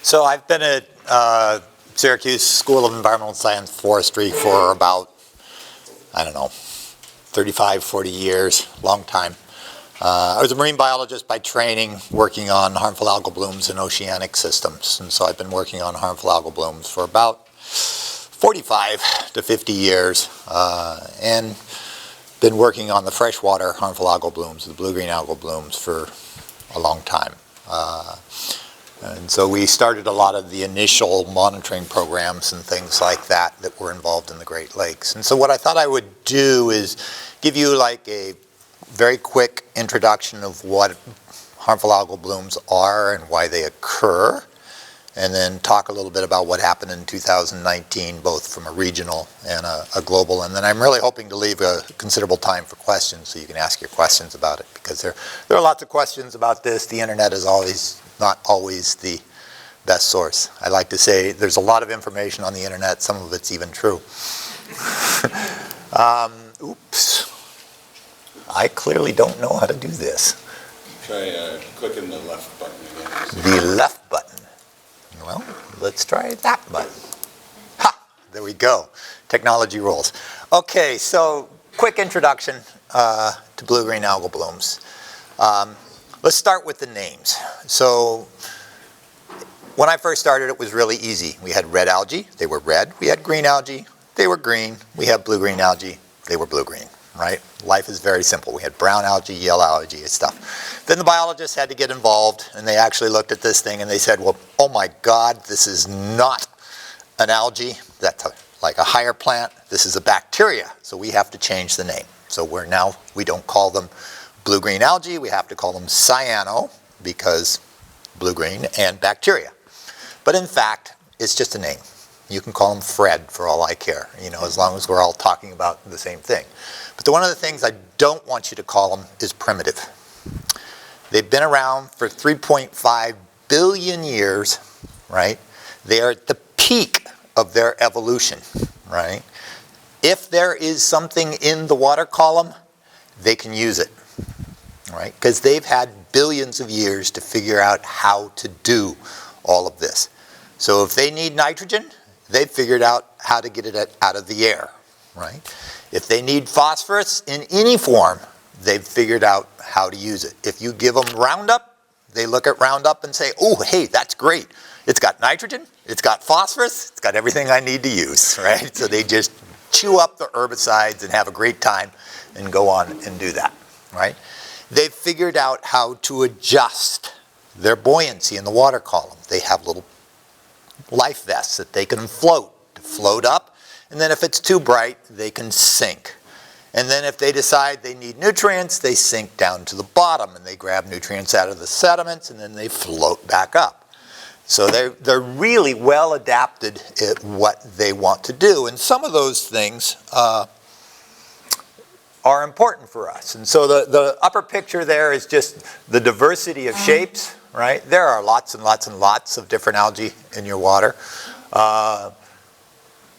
So I've been at Syracuse School of Environmental Science Forestry for about, I don't know, 35, 40 years, long time. I was a marine biologist by training, working on harmful algal blooms in oceanic systems. And so I've been working on harmful algal blooms for about 45 to 50 years, and been working on the freshwater harmful algal blooms, the blue-green algal blooms, for a long time. And so we started a lot of the initial monitoring programs and things like that that were involved in the Great Lakes. And so what I thought I would do is give you like a very quick introduction of what harmful algal blooms are and why they occur, and then talk a little bit about what happened in 2019, both from a regional and a global. And then I'm really hoping to leave a considerable time for questions so you can ask your questions about it, because there are lots of questions about this. The internet is not always the best source. I like to say there's a lot of information on the internet, some of it's even true. Oops. I clearly don't know how to do this. Try clicking the left button again. The left button. Well, let's try that button. Ha! There we go. Technology rules. Okay, so quick introduction to blue-green algal blooms. Let's start with the names. So when I first started, it was really easy. We had red algae, they were red. We had green algae, they were green. We had blue-green algae, they were blue-green, right? Life is very simple. We had brown algae, yellow algae, and stuff. Then the biologists had to get involved, and they actually looked at this thing and they said, well, oh my God, this is not an algae. That's like a higher plant. This is a bacteria, so we have to change the name. So we don't call them blue-green algae, we have to call them cyano, because blue-green, and bacteria. But in fact, it's just a name. You can call them Fred for all I care, as long as we're all talking about the same thing. But one of the things I don't want you to call them is primitive. They've been around for 3.5 billion years, right? They are at the peak of their evolution, right? If there is something in the water column, they can use it, right? Because they've had billions of years to figure out how to do all of this. So if they need nitrogen, they've figured out how to get it out of the air, right? If they need phosphorus in any form, they've figured out how to use it. If you give them Roundup, they look at Roundup and say, oh, hey, that's great. It's got nitrogen, it's got phosphorus, it's got everything I need to use, right? So they just chew up the herbicides and have a great time and go on and do that, right? They've figured out how to adjust their buoyancy in the water column. They have little life vests that they can float up, and then if it's too bright, they can sink. And then if they decide they need nutrients, they sink down to the bottom and they grab nutrients out of the sediments and then they float back up. So they're really well adapted at what they want to do, and some of those things are important for us. And so the upper picture there is just the diversity of shapes, right? There are lots and lots and lots of different algae in your water.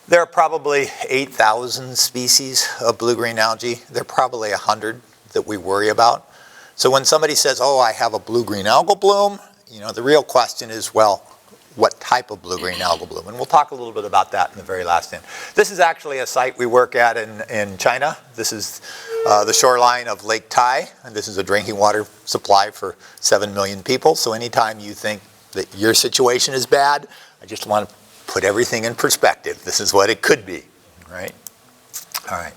There are probably 8,000 species of blue-green algae. There are probably 100 that we worry about. So when somebody says, oh, I have a blue-green algal bloom, the real question is, well, what type of blue-green algal bloom? And we'll talk a little bit about that in the very last end. This is actually a site we work at in China. This is the shoreline of Lake Tai, and this is a drinking water supply for 7 million people. So anytime you think that your situation is bad, I just want to put everything in perspective. This is what it could be, right? All right.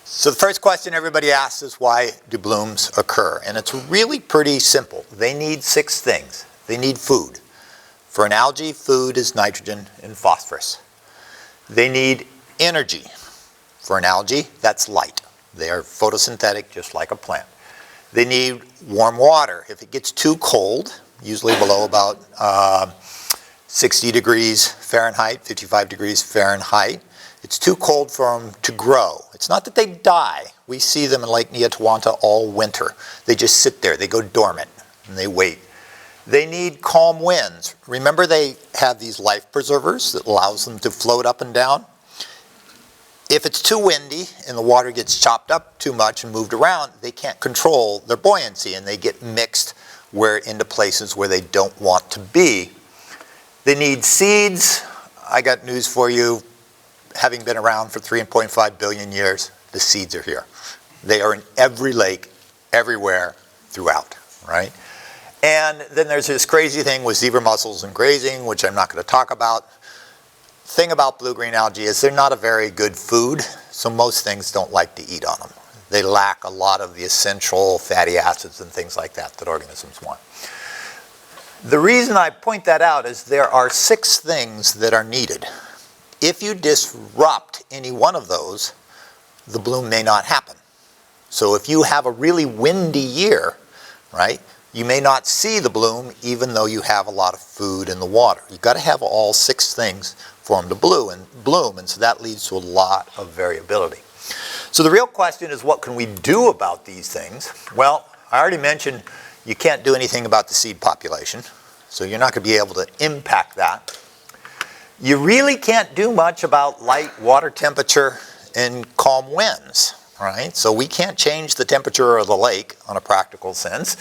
So the first question everybody asks is, why do blooms occur? And it's really pretty simple. They need 6 things. They need food. For an algae, food is nitrogen and phosphorus. They need energy. For an algae, that's light. They are photosynthetic just like a plant. They need warm water. If it gets too cold, usually below about 60 degrees Fahrenheit, 55 degrees Fahrenheit, it's too cold for them to grow. It's not that they die. We see them in Lake Neotawanta all winter. They just sit there. They go dormant and they wait. They need calm winds. Remember, they have these life preservers that allows them to float up and down. If it's too windy and the water gets chopped up too much and moved around, they can't control their buoyancy and they get mixed into places where they don't want to be. They need seeds. I got news for you. Having been around for 3.5 billion years, the seeds are here. They are in every lake, everywhere, throughout, right? And then there's this crazy thing with zebra mussels and grazing, which I'm not going to talk about. Thing about blue-green algae is they're not a very good food, so most things don't like to eat on them. They lack a lot of the essential fatty acids and things like that that organisms want. The reason I point that out is there are 6 things that are needed. If you disrupt any one of those, the bloom may not happen. So if you have a really windy year, right, you may not see the bloom even though you have a lot of food in the water. You've got to have all 6 things for them to bloom, and so that leads to a lot of variability. So the real question is, what can we do about these things? Well, I already mentioned you can't do anything about the seed population, so you're not going to be able to impact that. You really can't do much about light water temperature and calm winds, right? So we can't change the temperature of the lake on a practical sense.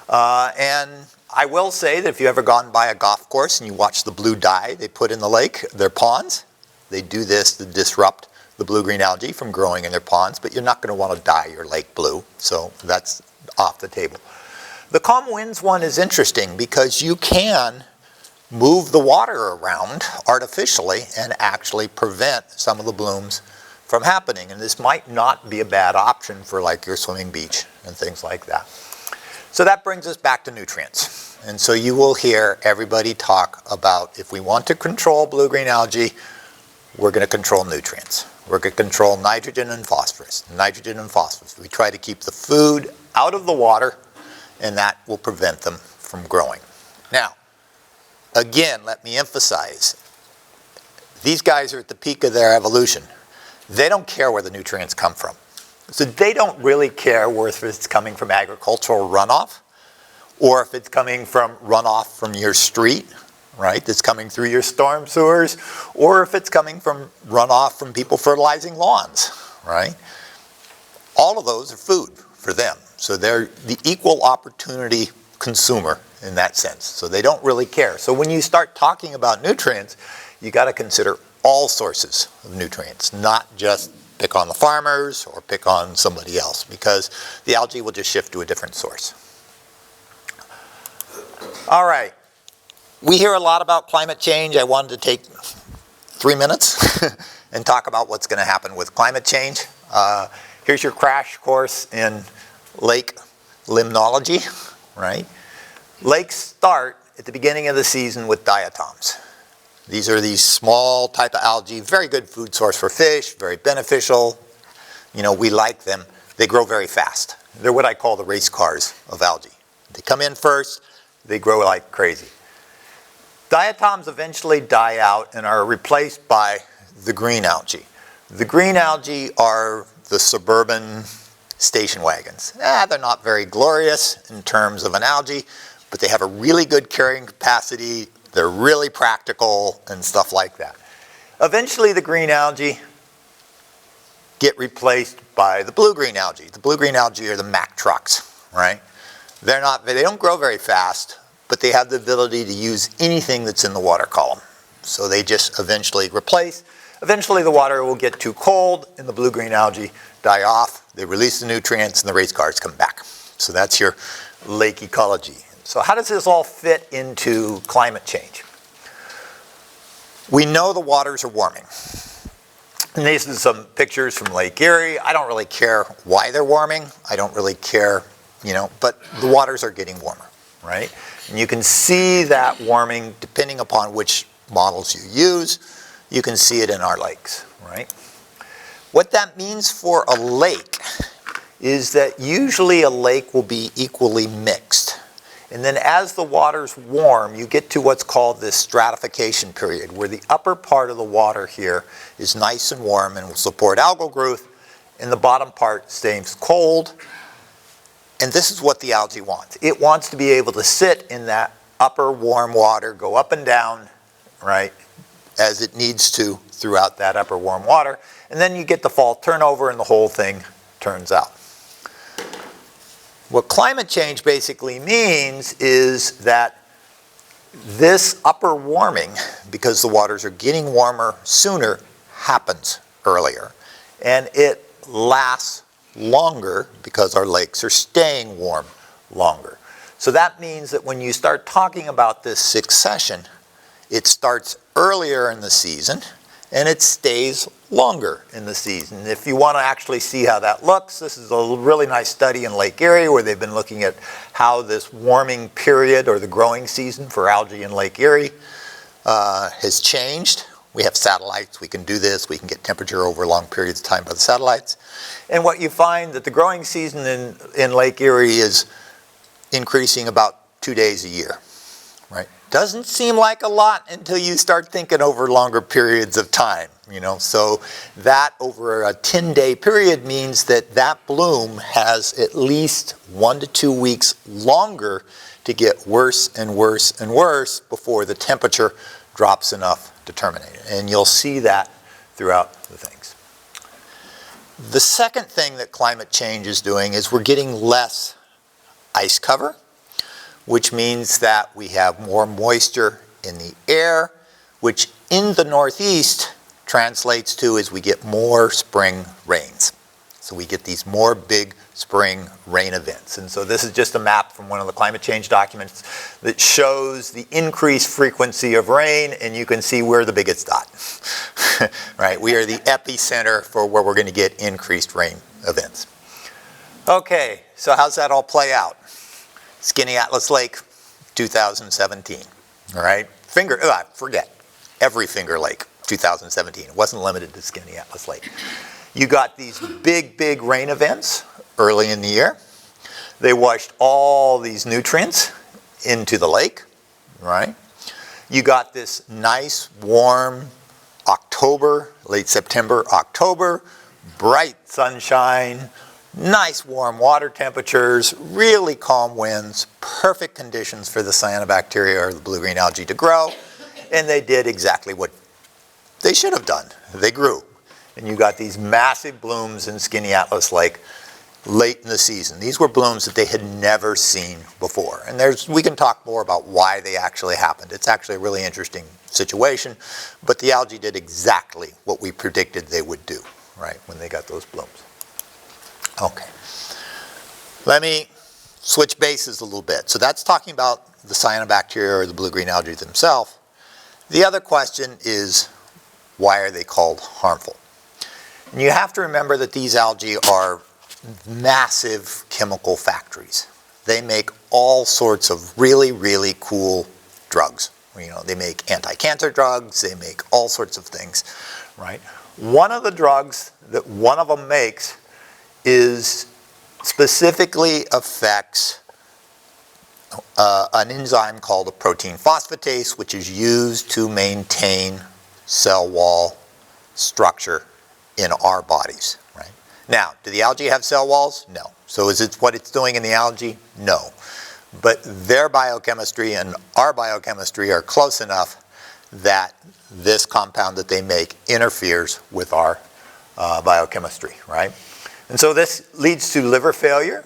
And I will say that if you've ever gone by a golf course and you watch the blue dye they put in the lake, their ponds, they do this to disrupt the blue-green algae from growing in their ponds, but you're not going to want to dye your lake blue, so that's off the table. The calm winds one is interesting because you can move the water around artificially and actually prevent some of the blooms from happening, and this might not be a bad option for like your swimming beach and things like that. So that brings us back to nutrients. And so you will hear everybody talk about if we want to control blue-green algae, we're going to control nutrients. We're going to control nitrogen and phosphorus. Nitrogen and phosphorus. We try to keep the food out of the water, and that will prevent them from growing. Now, again, let me emphasize, these guys are at the peak of their evolution. They don't care where the nutrients come from. So they don't really care if it's coming from agricultural runoff or if it's coming from runoff from your street, right, that's coming through your storm sewers, or if it's coming from runoff from people fertilizing lawns, right? All of those are food for them. So they're the equal opportunity consumer in that sense. So they don't really care. So when you start talking about nutrients, you got to consider all sources of nutrients, not just pick on the farmers or pick on somebody else, because the algae will just shift to a different source. All right. We hear a lot about climate change. I wanted to take 3 minutes and talk about what's going to happen with climate change. Here's your crash course in lake limnology, right? Lakes start at the beginning of the season with diatoms. These are these small type of algae, very good food source for fish, very beneficial. You know, we like them. They grow very fast. They're what I call the race cars of algae. They come in first, they grow like crazy. Diatoms eventually die out and are replaced by the green algae. The green algae are the suburban station wagons. They're not very glorious in terms of an algae, but they have a really good carrying capacity. They're really practical and stuff like that. Eventually the green algae get replaced by the blue-green algae. The blue-green algae are the Mack trucks, right? They don't grow very fast, but they have the ability to use anything that's in the water column. So they just eventually replace. Eventually the water will get too cold and the blue-green algae die off. They release the nutrients and the race cars come back. So that's your lake ecology. So how does this all fit into climate change? We know the waters are warming. And these are some pictures from Lake Erie. I don't really care why they're warming. I don't really care, but the waters are getting warmer, right? And you can see that warming depending upon which models you use. You can see it in our lakes, right? What that means for a lake is that usually a lake will be equally mixed. And then as the waters warm, you get to what's called this stratification period, where the upper part of the water here is nice and warm and will support algal growth, and the bottom part stays cold. And this is what the algae wants. It wants to be able to sit in that upper warm water, go up and down, right, as it needs to throughout that upper warm water. And then you get the fall turnover and the whole thing turns out. What climate change basically means is that This upper warming, because the waters are getting warmer sooner, happens earlier. And it lasts longer because our lakes are staying warm longer. So that means that when you start talking about this succession, it starts earlier in the season and it stays longer in the season. If you want to actually see how that looks, this is a really nice study in Lake Erie where they've been looking at how this warming period or the growing season for algae in Lake Erie has changed. We have satellites, we can do this, we can get temperature over long periods of time by the satellites. And what you find that the growing season in Lake Erie is increasing about 2 days a year, right? Doesn't seem like a lot until you start thinking over longer periods of time, you know. So that over a 10-day period means that that bloom has at least 1 to 2 weeks longer to get worse and worse and worse before the temperature drops enough to terminate it. And you'll see that throughout the things. The second thing that climate change is doing is we're getting less ice cover, which means that we have more moisture in the air, which in the Northeast translates to is we get more spring rains. So we get these more big spring rain events. And so this is just a map from one of the climate change documents that shows the increased frequency of rain, and you can see we're the biggest dot, right? We are the epicenter for where we're going to get increased rain events. Okay, so how's that all play out? Skinny Atlas Lake, 2017, all right? Forget, every Finger Lake, 2017. It wasn't limited to Skinny Atlas Lake. You got these big, big rain events early in the year. They washed all these nutrients into the lake, right? You got this nice, warm October, late September, October, bright sunshine, nice warm water temperatures, really calm winds, perfect conditions for the cyanobacteria or the blue-green algae to grow, and they did exactly what they should have done. They grew. And you got these massive blooms in Skinny Atlas Lake late in the season. These were blooms that they had never seen before. And we can talk more about why they actually happened. It's actually a really interesting situation, but the algae did exactly what we predicted they would do, right, when they got those blooms. Okay. Let me switch bases a little bit. So that's talking about the cyanobacteria or the blue-green algae themselves. The other question is, why are they called harmful? And you have to remember that these algae are massive chemical factories. They make all sorts of really, really cool drugs. You know, they make anti-cancer drugs, they make all sorts of things, right? One of the drugs that one of them makes is specifically affects an enzyme called a protein phosphatase, which is used to maintain cell wall structure in our bodies, right? Now, do the algae have cell walls? No. So is it what it's doing in the algae? No. But their biochemistry and our biochemistry are close enough that this compound that they make interferes with our biochemistry, right? And so this leads to liver failure,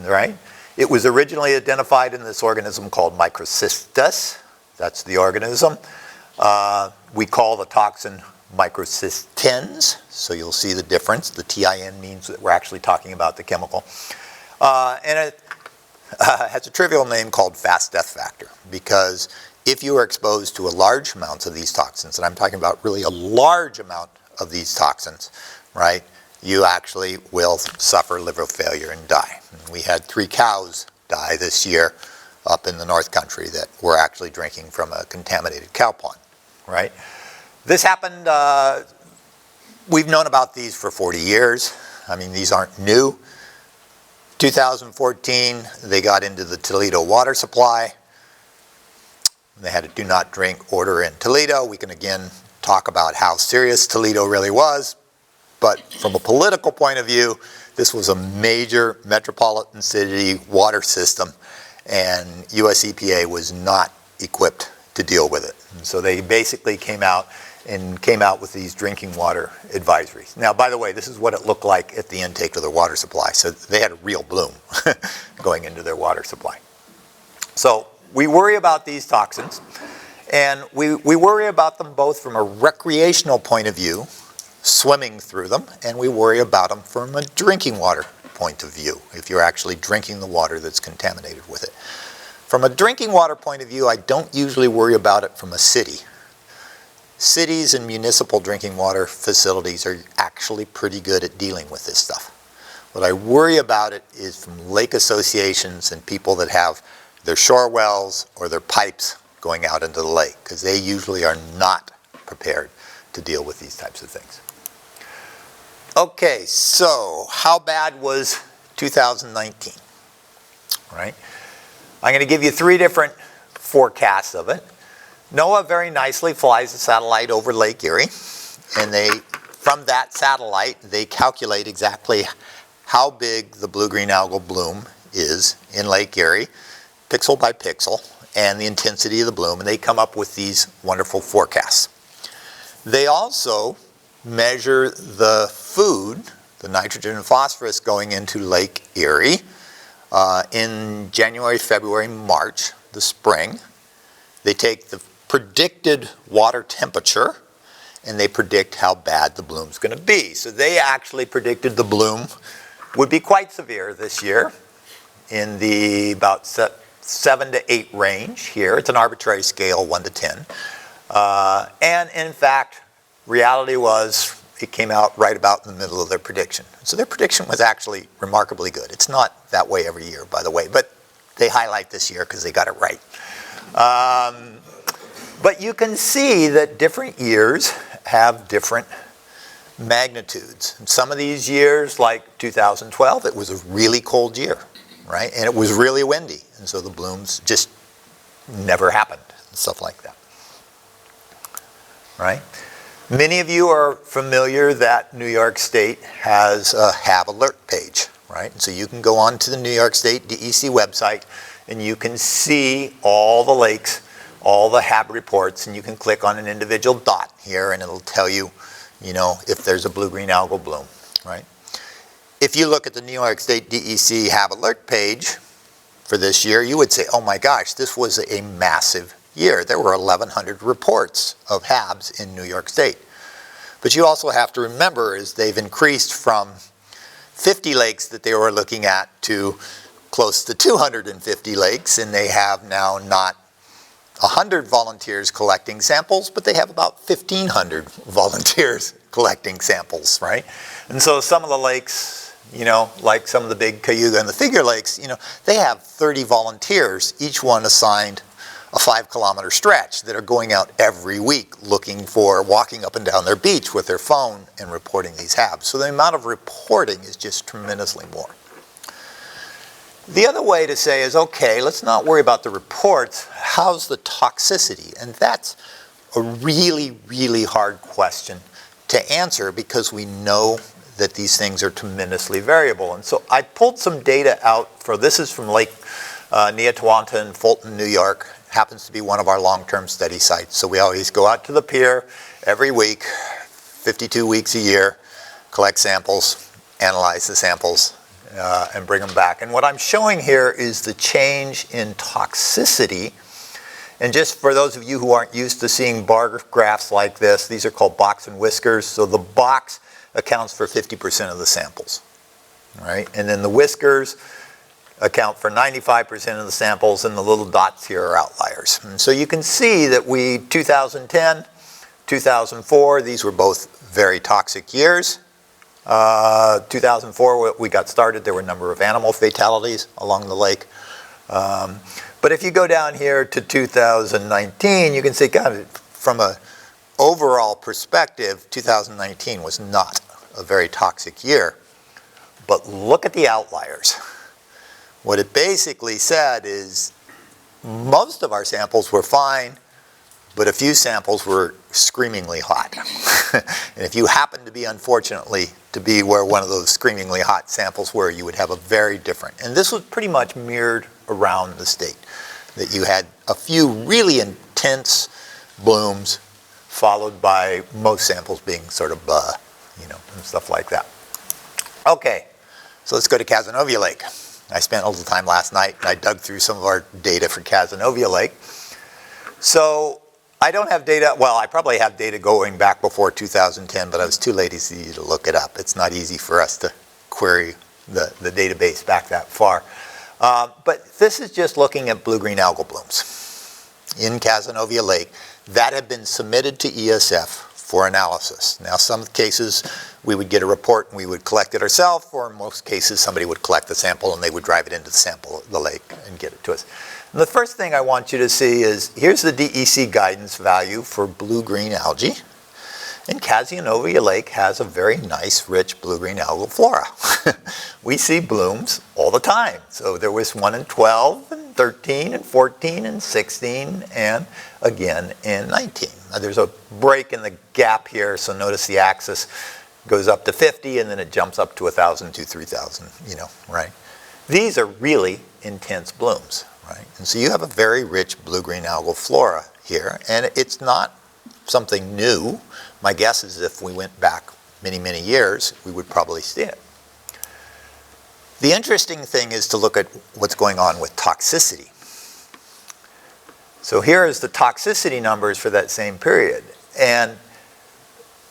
right? It was originally identified in this organism called Microcystis. That's the organism. We call the toxin microcystins, so you'll see the difference. The TIN means that we're actually talking about the chemical. And it has a trivial name called fast death factor, because if you are exposed to a large amounts of these toxins, and I'm talking about really a large amount of these toxins, right, you actually will suffer liver failure and die. And we had 3 cows die this year up in the North Country that were actually drinking from a contaminated cow pond, right? This happened, we've known about these for 40 years. I mean, these aren't new. 2014, they got into the Toledo water supply. They had a do not drink order in Toledo. We can again talk about how serious Toledo really was. But from a political point of view, this was a major metropolitan city water system, and US EPA was not equipped to deal with it. And so they basically came out with these drinking water advisories. Now, by the way, this is what it looked like at the intake of their water supply. So they had a real bloom going into their water supply. So we worry about these toxins, and we worry about them both from a recreational point of view, swimming through them, and we worry about them from a drinking water point of view, if you're actually drinking the water that's contaminated with it. From a drinking water point of view, I don't usually worry about it from a city. Cities and municipal drinking water facilities are actually pretty good at dealing with this stuff. What I worry about it is from lake associations and people that have their shore wells or their pipes going out into the lake, because they usually are not prepared to deal with these types of things. Okay, so how bad was 2019, right? I'm going to give you 3 different forecasts of it. NOAA very nicely flies a satellite over Lake Erie, and from that satellite, they calculate exactly how big the blue-green algal bloom is in Lake Erie, pixel by pixel, and the intensity of the bloom, and they come up with these wonderful forecasts. They also measure the food, the nitrogen and phosphorus going into Lake Erie in January, February, March, the spring. They take the predicted water temperature and they predict how bad the bloom's going to be. So they actually predicted the bloom would be quite severe this year in the about 7 to 8 range here. It's an arbitrary scale, 1 to 10. And in fact, reality was it came out right about in the middle of their prediction. So their prediction was actually remarkably good. It's not that way every year, by the way, but they highlight this year because they got it right. But you can see that different years have different magnitudes. And some of these years, like 2012, it was a really cold year, right? And it was really windy. And so the blooms just never happened and stuff like that, right? Many of you are familiar that New York State has a HAB alert page, right? And so you can go on to the New York State DEC website and you can see all the lakes, all the HAB reports, and you can click on an individual dot here and it'll tell you, you know, if there's a blue-green algal bloom, right? If you look at the New York State DEC HAB alert page for this year, you would say, oh my gosh, this was a massive year. There were 1,100 reports of HABs in New York State. But you also have to remember is they've increased from 50 lakes that they were looking at to close to 250 lakes, and they have now not 100 volunteers collecting samples, but they have about 1,500 volunteers collecting samples, right? And so some of the lakes, you know, like some of the big Cayuga and the Figure Lakes, you know, they have 30 volunteers, each one assigned a 5-kilometer stretch that are going out every week looking for, walking up and down their beach with their phone and reporting these HABs. So the amount of reporting is just tremendously more. The other way to say is, okay, let's not worry about the reports. How's the toxicity? And that's a really, really hard question to answer because we know that these things are tremendously variable. And so I pulled some data out for, this is from Lake Neotawanta in Fulton, New York. Happens to be one of our long-term study sites. So we always go out to the pier every week, 52 weeks a year, collect samples, analyze the samples, and bring them back. And what I'm showing here is the change in toxicity. And just for those of you who aren't used to seeing bar graphs like this, these are called box and whiskers. So the box accounts for 50% of the samples, right? And then the whiskers account for 95% of the samples, and the little dots here are outliers. And so you can see that 2010, 2004, these were both very toxic years. 2004, we got started, there were a number of animal fatalities along the lake. But if you go down here to 2019, you can see, God, from an overall perspective, 2019 was not a very toxic year. But look at the outliers. What it basically said is most of our samples were fine, but a few samples were screamingly hot. And if you happen to be, unfortunately, to be where one of those screamingly hot samples were, you would have a very different. And this was pretty much mirrored around the state, that you had a few really intense blooms followed by most samples being sort of, you know, and stuff like that. Okay, so let's go to Cazenovia Lake. I spent a little time last night and I dug through some of our data for Cazenovia Lake. So I don't have data, well, I probably have data going back before 2010, but I was too lazy to look it up. It's not easy for us to query the database back that far. But this is just looking at blue-green algal blooms in Cazenovia Lake that have been submitted to ESF for analysis. Now, some cases we would get a report and we would collect it ourselves, or in most cases somebody would collect the sample and they would drive it into the lake and get it to us. And the first thing I want you to see is, here's the DEC guidance value for blue-green algae. And Cazenovia Lake has a very nice, rich blue-green algal flora. We see blooms all the time. So there was one in 12, and 13, and 14, and 16, and again in 19. Now there's a break in the gap here, so notice the axis goes up to 50, and then it jumps up to 1,000 to 3,000, you know, right? These are really intense blooms, right? And so you have a very rich blue-green algal flora here, and it's not something new. My guess is if we went back many, many years, we would probably see it. The interesting thing is to look at what's going on with toxicity. So here is the toxicity numbers for that same period. And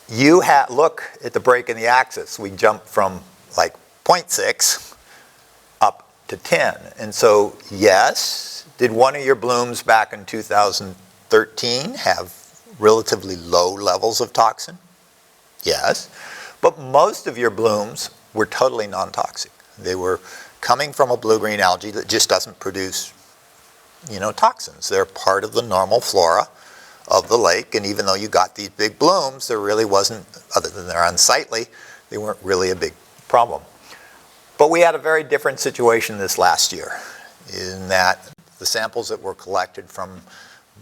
you look at the break in the axis. We jump from like 0.6 up to 10. And so, yes, did one of your blooms back in 2013 have relatively low levels of toxin? Yes. But most of your blooms were totally non-toxic. They were coming from a blue-green algae that just doesn't produce, you know, toxins. They're part of the normal flora of the lake, and even though you got these big blooms, there really wasn't, other than they're unsightly, they weren't really a big problem. But we had a very different situation this last year, in that the samples that were collected from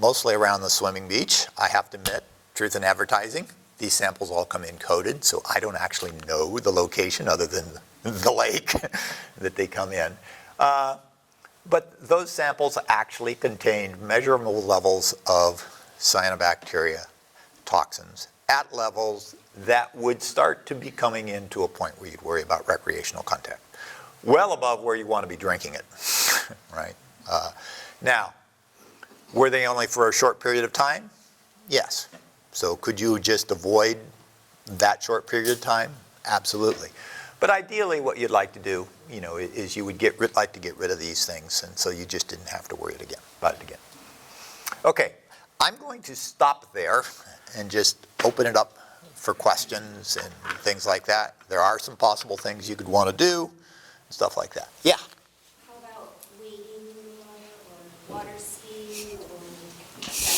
mostly around the swimming beach, I have to admit, truth in advertising, these samples all come in coded, so I don't actually know the location other than the lake that they come in. But those samples actually contained measurable levels of cyanobacteria toxins at levels that would start to be coming into a point where you'd worry about recreational contact. Well above where you want to be drinking it, right? Now, were they only for a short period of time? Yes. So could you just avoid that short period of time? Absolutely. But ideally what you'd like to do, you know, is you would like to get rid of these things, and so you just didn't have to worry about it again. Okay, I'm going to stop there and just open it up for questions and things like that. There are some possible things you could want to do, stuff like that. Yeah? How about wading in the water or water skiing or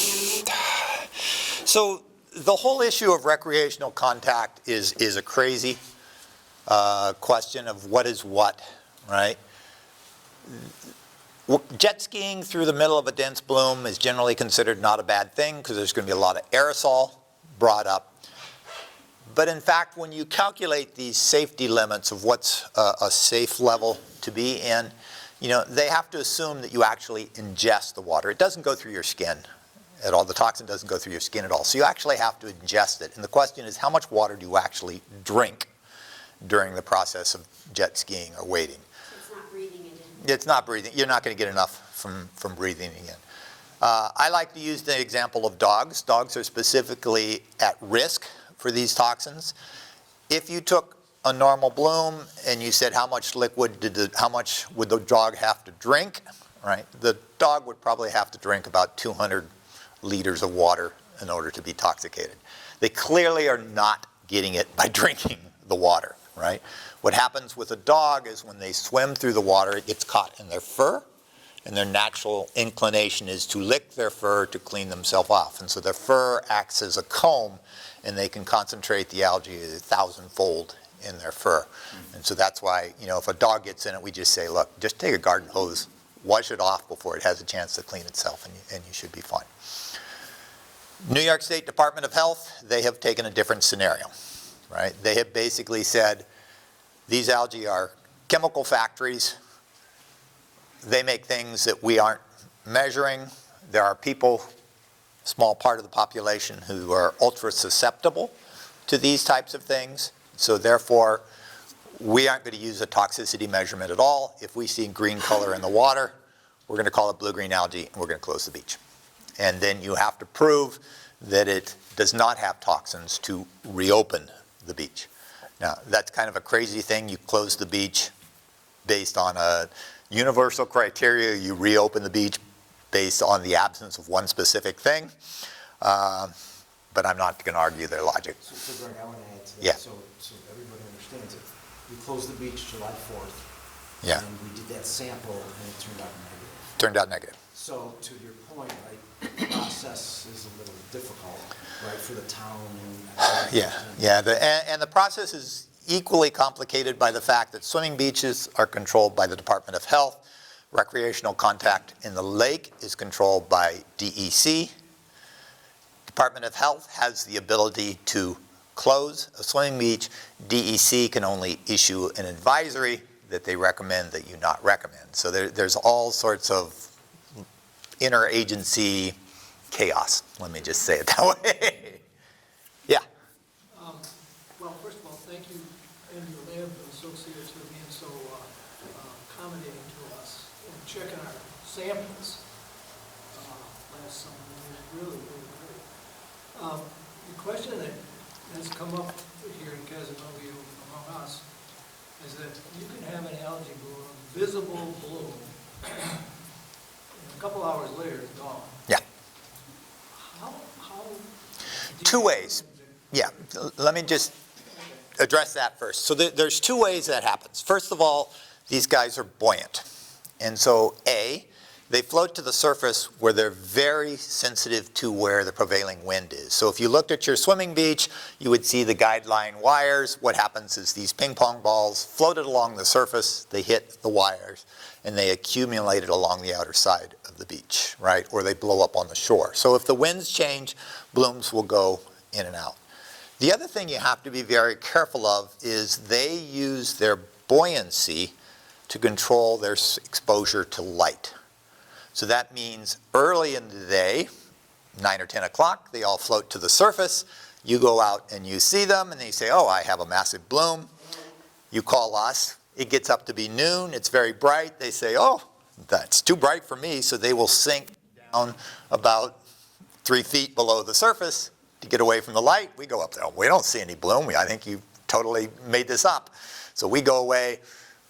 animals? So the whole issue of recreational contact is a crazy question of what is what, right? Jet skiing through the middle of a dense bloom is generally considered not a bad thing because there's going to be a lot of aerosol brought up. But in fact, when you calculate these safety limits of what's a safe level to be in, you know, they have to assume that you actually ingest the water. It doesn't go through your skin at all. The toxin doesn't go through your skin at all. So you actually have to ingest it. And the question is, how much water do you actually drink during the process of jet skiing or wading? It's not breathing it in. It's not breathing. You're not going to get enough from breathing it in. I like to use the example of dogs. Dogs are specifically at risk for these toxins. If you took a normal bloom and you said how much liquid how much would the dog have to drink, right? The dog would probably have to drink about 200 liters of water in order to be intoxicated. They clearly are not getting it by drinking the water, right? What happens with a dog is when they swim through the water, it gets caught in their fur, and their natural inclination is to lick their fur to clean themselves off. And so their fur acts as a comb, and they can concentrate the algae 1,000-fold in their fur. And so that's why, you know, if a dog gets in it, we just say, look, just take a garden hose, wash it off before it has a chance to clean itself, and you should be fine. New York State Department of Health, they have taken a different scenario, right? They have basically said, these algae are chemical factories. They make things that we aren't measuring. There are people, small part of the population, who are ultra susceptible to these types of things. So therefore, we aren't going to use a toxicity measurement at all. If we see green color in the water, we're going to call it blue-green algae, and we're going to close the beach. And then you have to prove that it does not have toxins to reopen the beach. Now, that's kind of a crazy thing. You close the beach based on a universal criteria. You reopen the beach based on the absence of one specific thing. But I'm not going to argue their logic. So Greg, I want to add to that. Yeah. So everybody understands it. We closed the beach July 4th. Yeah. And we did that sample, and it turned out negative. Turned out negative. So to your point, right, the process is a little difficult, right, for the town and. Yeah. And the process is equally complicated by the fact that swimming beaches are controlled by the Department of Health. Recreational contact in the lake is controlled by DEC. Department of Health has the ability to close a swimming beach. DEC can only issue an advisory that they recommend that you not recommend. So there's all sorts of interagency chaos. Let me just say it that way. Yeah. Well, first of all, thank you and your lab associates for being so accommodating to us and checking our samples last summer. It was really, really great. The question that has come up here in Casanova among us is that you can have an algae bloom, visible bloom, and a couple hours later it's gone. Yeah. How Two ways. Yeah, let me just address that first. So there's two ways that happens. First of all, these guys are buoyant. And so A, they float to the surface where they're very sensitive to where the prevailing wind is. So if you looked at your swimming beach, you would see the guideline wires. What happens is these ping pong balls floated along the surface, they hit the wires, and they accumulated along the outer side of the beach, right? Or they blow up on the shore. So if the winds change, blooms will go in and out. The other thing you have to be very careful of is they use their buoyancy to control their exposure to light. So that means early in the day, 9 or 10 o'clock, they all float to the surface. You go out and you see them and they say, oh, I have a massive bloom. You call us. It gets up to be noon. It's very bright. They say, oh, that's too bright for me. So they will sink down about 3 feet below the surface to get away from the light. We go up there. We don't see any bloom. I think you totally made this up. So we go away.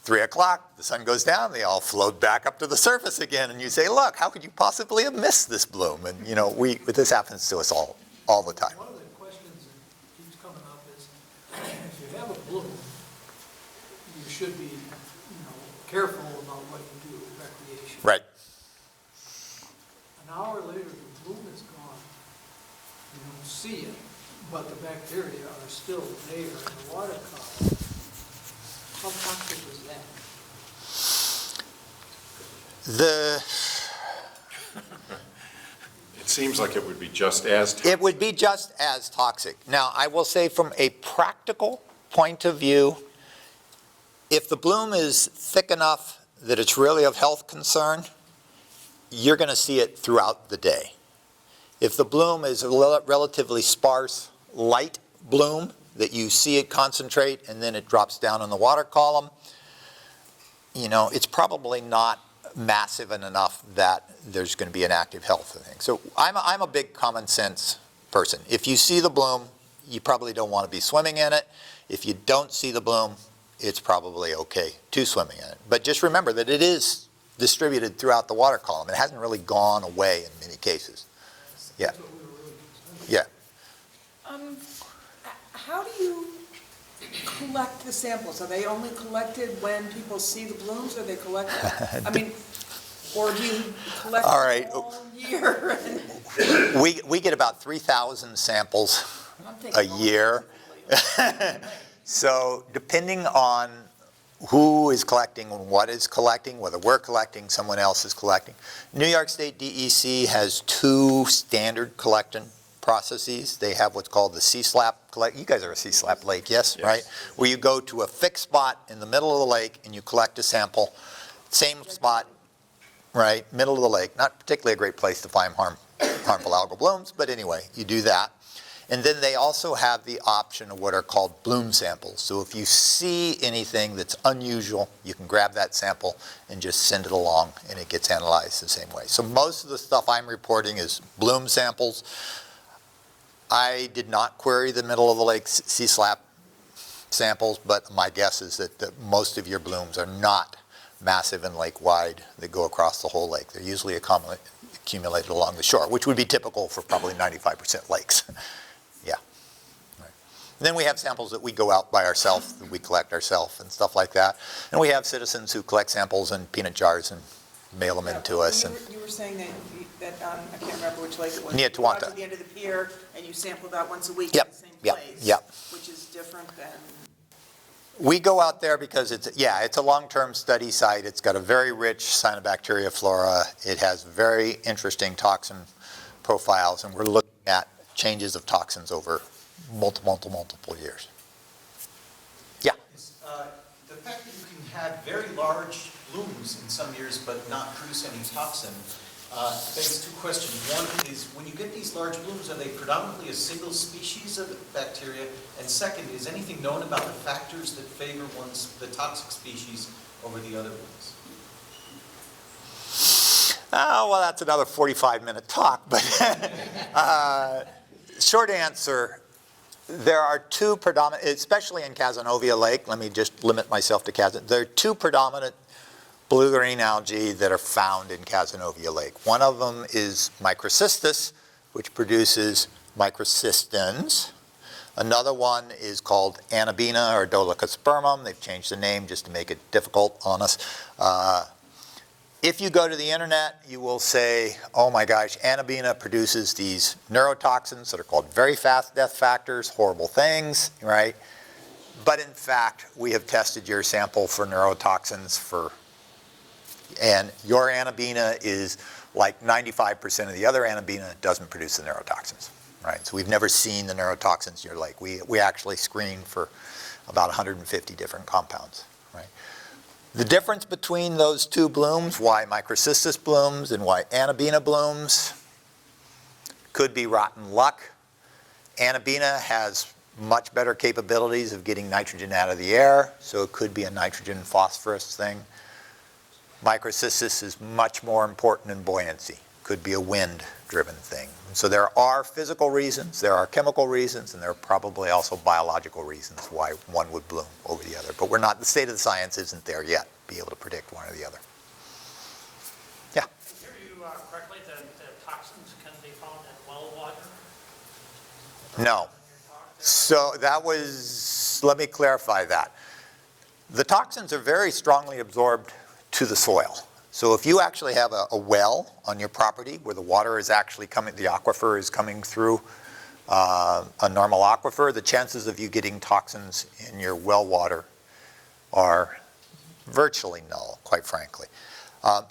3 o'clock, the sun goes down, they all float back up to the surface again, and you say, look, how could you possibly have missed this bloom? And you know, this happens to us all the time. One of the questions that keeps coming up is, if you have a bloom, you should be, careful about what you do with recreation. Right. An hour later, the bloom is gone. You don't see it, but the bacteria are still there in the water column. How toxic is that? It seems like it would be just as toxic. It would be just as toxic. Now, I will say from a practical point of view, if the bloom is thick enough that it's really of health concern, you're going to see it throughout the day. If the bloom is a relatively sparse, light bloom, that you see it concentrate and then it drops down in the water column, it's probably not massive enough that there's going to be an active health thing. So I'm a big common sense person. If you see the bloom, you probably don't want to be swimming in it. If you don't see the bloom, it's probably okay to swimming in it. But just remember that it is distributed throughout the water column. It hasn't really gone away in many cases. Yeah. That's what we were really concerned about. Yeah. How do you collect the samples? Are they only collected when people see the blooms, or they collect, or do you collect All right. all year? We get about 3,000 samples I'm a thinking year. So depending on who is collecting and what is collecting, whether we're collecting, someone else is collecting. New York State DEC has 2 standard collection processes. They have what's called the C-SLAP collect. You guys are a C-SLAP lake, yes, right? Where you go to a fixed spot in the middle of the lake and you collect a sample. Same spot, right, middle of the lake. Not particularly a great place to find harmful algal blooms, but anyway, you do that. And then they also have the option of what are called bloom samples. So if you see anything that's unusual, you can grab that sample and just send it along, and it gets analyzed the same way. So most of the stuff I'm reporting is bloom samples. I did not query the middle of the lake sea slab samples, but my guess is that most of your blooms are not massive and lake-wide that go across the whole lake. They're usually accumulated along the shore, which would be typical for probably 95% lakes. Yeah. Right. And then we have samples that we go out by ourselves, that we collect ourselves and stuff like that. And we have citizens who collect samples in peanut jars and mail them in to us. You were saying that I can't remember which lake it was. Near You go out Tawanta. to the end of the pier, and you sample that once a week in Yep, the same yep, place. yep. Which is different than, We go out there because it's a long-term study site. It's got a very rich cyanobacteria flora. It has very interesting toxin profiles, and we're looking at changes of toxins over multiple years. Yeah. The fact that you can have very large blooms in some years but not produce any toxin begs two questions. One is, when you get these large blooms, are they predominantly a single species of bacteria? And second, is anything known about the factors that favor the toxic species over the other ones? Oh, well, that's another 45-minute talk, but short answer, there are two predominant, especially in Cazenovia Lake, let me just limit myself to Cazenovia, there are two predominant blue-green algae that are found in Cazenovia Lake. One of them is Microcystis, which produces microcystins. Another one is called Anabina or Dolichospermum. They've changed the name just to make it difficult on us. If you go to the internet, you will say, oh my gosh, Anabina produces these neurotoxins that are called very fast death factors, horrible things, right? But in fact, we have tested your sample for neurotoxins and your Anabina is like 95% of the other Anabina doesn't produce the neurotoxins, right? So we've never seen the neurotoxins in your lake. We actually screen for about 150 different compounds, right? The difference between those two blooms, why Microcystis blooms and why Anabina blooms, could be rotten luck. Anabina has much better capabilities of getting nitrogen out of the air, so it could be a nitrogen phosphorus thing. Microcystis is much more important in buoyancy. Could be a wind-driven thing. So there are physical reasons, there are chemical reasons, and there are probably also biological reasons why one would bloom over the other. But the state of the science isn't there yet to be able to predict one or the other. Yeah? Hear you correctly that toxins can be found in well water? No. So let me clarify that. The toxins are very strongly absorbed to the soil. So if you actually have a well on your property where the water is actually coming, the aquifer is coming through a normal aquifer, the chances of you getting toxins in your well water are virtually null, quite frankly.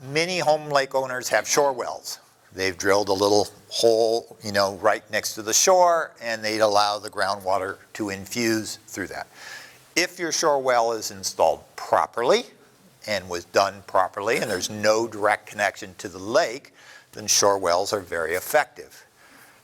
Many home lake owners have shore wells. They've drilled a little hole, right next to the shore, and they'd allow the groundwater to infuse through that. If your shore well is installed properly, and was done properly, and there's no direct connection to the lake, then shore wells are very effective.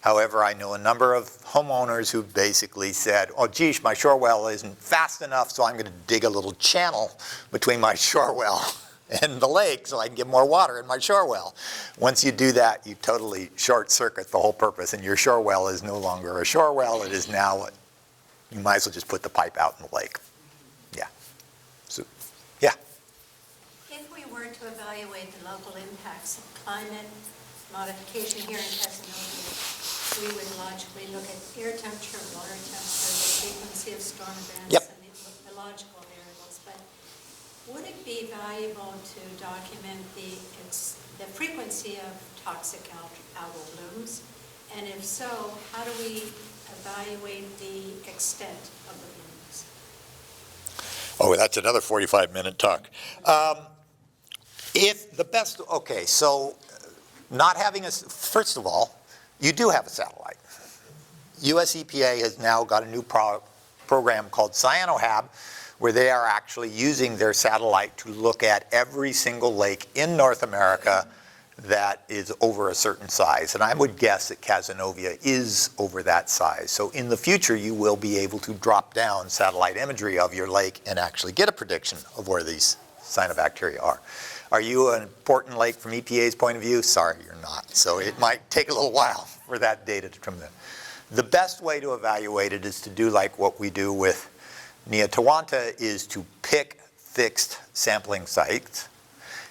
However, I know a number of homeowners who basically said, oh geez, my shore well isn't fast enough, so I'm going to dig a little channel between my shore well and the lake so I can get more water in my shore well. Once you do that, you totally short circuit the whole purpose, and your shore well is no longer a shore well, it is now, you might as well just put the pipe out in the lake. Yeah. So, yeah. If we were to evaluate the local impacts of climate modification here in Cazenovia, we would logically look at air temperature, water temperature, the frequency of storm events, Yep. and the biological variables. But would it be valuable to document the frequency of toxic algal blooms? And if so, how do we evaluate the extent of the blooms? Oh, that's another 45-minute talk. So not having first of all, you do have a satellite. US EPA has now got a new program called SUNY-ESF, where they are actually using their satellite to look at every single lake in North America that is over a certain size. And I would guess that Cazenovia is over that size. So in the future, you will be able to drop down satellite imagery of your lake and actually get a prediction of where these cyanobacteria are. Are you an important lake from EPA's point of view? Sorry, you're not. So it might take a little while for that data to come in. The best way to evaluate it is to do like what we do with Neotawanta, is to pick fixed sampling sites,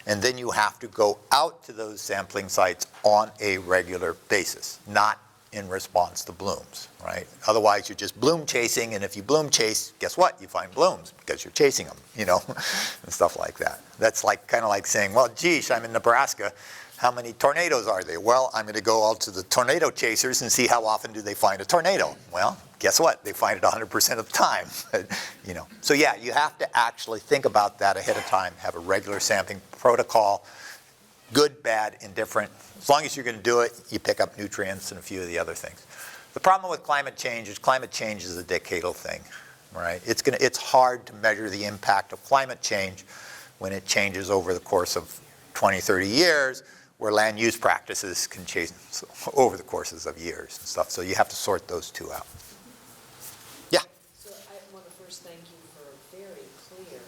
and then you have to go out to those sampling sites on a regular basis, not in response to blooms, right? Otherwise, you're just bloom chasing, and if you bloom chase, guess what? You find blooms because you're chasing them, you know, and stuff like that. That's like kind of like saying, well, geez, I'm in Nebraska. How many tornadoes are there? Well, I'm going to go out to the tornado chasers and see how often do they find a tornado. Well, guess what? They find it 100% of the time. You know, so yeah, you have to actually think about that ahead of time. Have a regular sampling protocol, good, bad, indifferent. As long as you're going to do it, you pick up nutrients and a few of the other things. The problem with climate change is a decadal thing, right? It's hard to measure the impact of climate change when it changes over the course of 20, 30 years, where land use practices can change over the courses of years and stuff. So you have to sort those two out. Yeah? So I want to first thank you for a very clear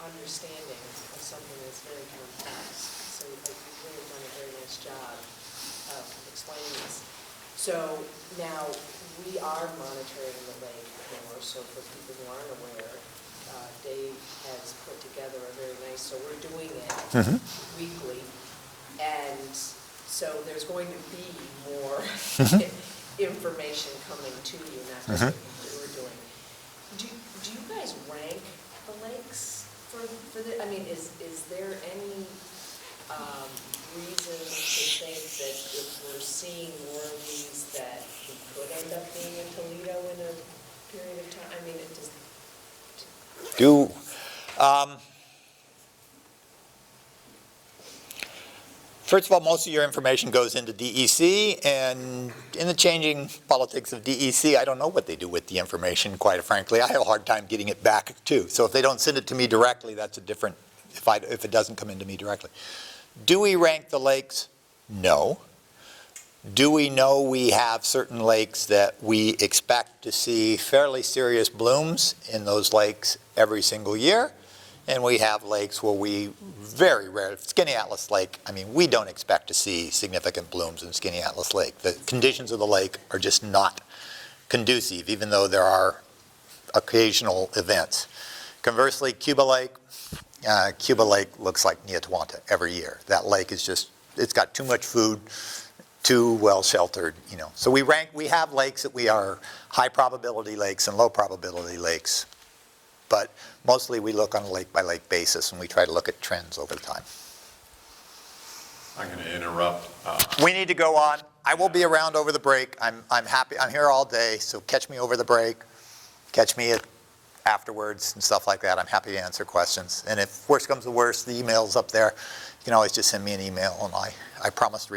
understanding of something that's very complex. So you've really done a very nice job of explaining this. So now we are monitoring the lake more, so for people who aren't aware, Dave has put together a very nice, so we're doing it weekly. And so there's going to be more information coming to you, not just what we're doing. Do you guys rank the lakes for the, I mean, is there any reason to think that if we're seeing more of these that we could end up being in Toledo in a period of time? I mean, it just... First of all, most of your information goes into DEC, and in the changing politics of DEC, I don't know what they do with the information, quite frankly. I have a hard time getting it back, too. So if they don't send it to me directly, that's a different, if it doesn't come into me directly. Do we rank the lakes? No. Do we know we have certain lakes that we expect to see fairly serious blooms in those lakes every single year? And we have lakes where we very rarely, Skinny Atlas Lake, I mean, we don't expect to see significant blooms in Skinny Atlas Lake. The conditions of the lake are just not conducive, even though there are occasional events. Conversely, Cuba Lake looks like Neotawanta every year. That lake is just, it's got too much food, too well sheltered, you know. So we have lakes that we are high probability lakes and low probability lakes. But mostly we look on a lake-by-lake basis, and we try to look at trends over time. I'm going to interrupt. We need to go on. I will be around over the break. I'm happy. I'm here all day, so catch me over the break. Catch me afterwards and stuff like that. I'm happy to answer questions. And if worst comes to worst, the email's up there. You can always just send me an email, and I promise to